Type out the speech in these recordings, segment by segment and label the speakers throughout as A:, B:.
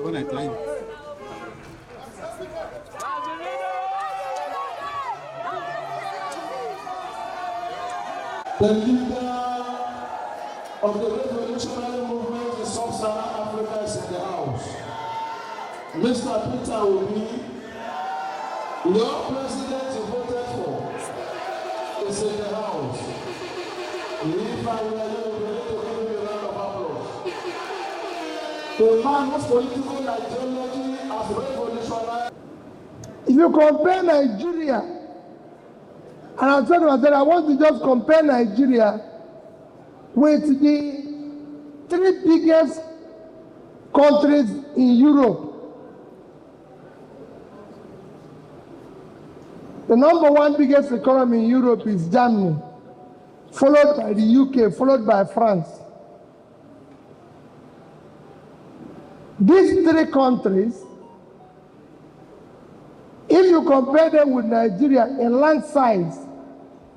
A: The leader of the revolutionary movement in Sub-Saharan Africa is in the house. Mr. Perter will be your president you voted for. Is in the house. If I were you, we need to give him a round of applause. The man whose political ideology has revolutionized.
B: If you compare Nigeria, and I told myself I want to just compare Nigeria with the 3 biggest countries in Europe. The number 1 biggest economy in Europe is Germany, followed by the UK, followed by France. These 3 countries, if you compare them with Nigeria in land size,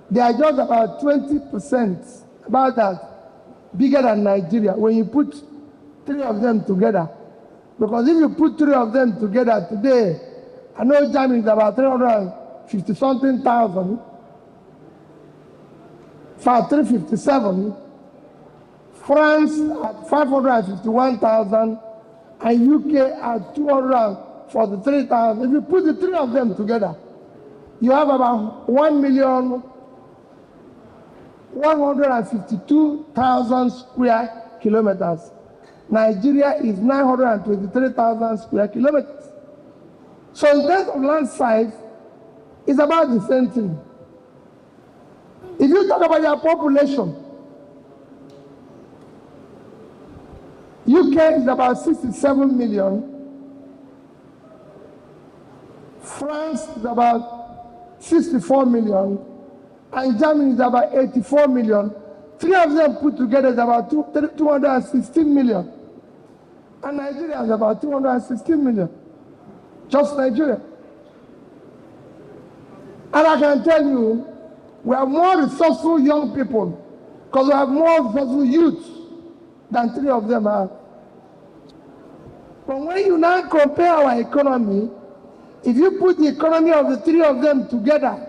B: they are just about 20%, about that, bigger than Nigeria when you put 3 of them together. Because if you put 3 of them together today, I know Germany is about 350-something thousand, 357, France at 551,000, and UK at 243,000. If you put the 3 of them together, you have about 1,152,000 square kilometers. Nigeria is 923,000 square kilometers. So in terms of land size, it's about the same thing. If you talk about their population, UK is about 67 million. France is about 64 million. And Germany is about 84 million. 3 of them put together is about 216 million. And Nigeria is about 216 million. Just Nigeria. And I can tell you, we have more resourceful young people because we have more resourceful youth than 3 of them have. But when you now compare our economy, if you put the economy of the 3 of them together,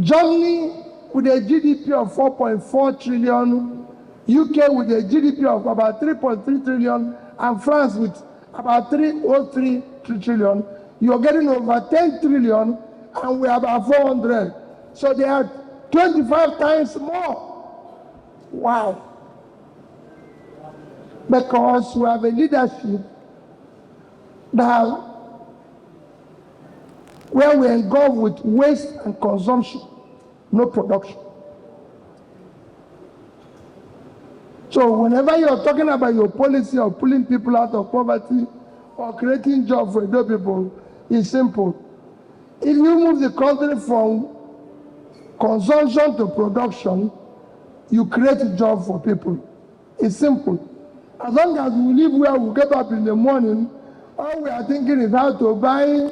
B: Germany with a GDP of 4.4 trillion, UK with a GDP of about 3.3 trillion, and France with about 303 trillion, you're getting over 10 trillion, and we are about 400. So they are 25 times more. Wow. Because we have a leadership that where we engulf with waste and consumption, no production. So whenever you're talking about your policy of pulling people out of poverty or creating jobs for those people, it's simple. If you move the country from consumption to production, you create a job for people. It's simple. As long as we live where we get up in the morning, all we are thinking is how to buy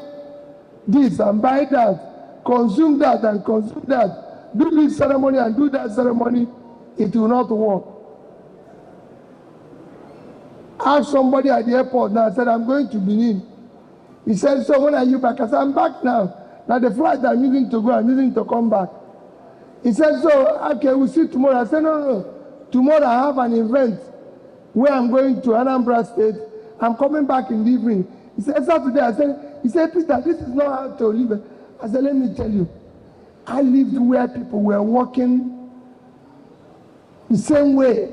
B: this and buy that, consume that and consume that, do this ceremony and do that ceremony, it will not work. I asked somebody at the airport now, I said, I'm going to Benin. He said, so when are you back? I said, I'm back now. Now the flight I'm using to go, I'm using to come back. He said, so, okay, we'll see tomorrow. I said, no. Tomorrow I have an event where I'm going to Anambra State. I'm coming back in the evening. He said, Saturday. He said, Peter, this is not how to live. I said, let me tell you. I lived where people were walking the same way.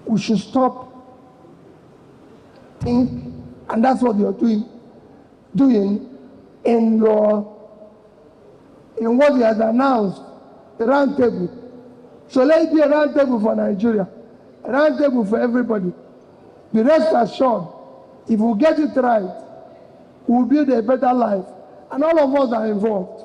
B: We should stop, think, and that's what you're doing in what he has announced, the round table. So let it be a round table for Nigeria, a round table for everybody. Be rest assured, if we get it right, we'll build a better life, and all of us are involved.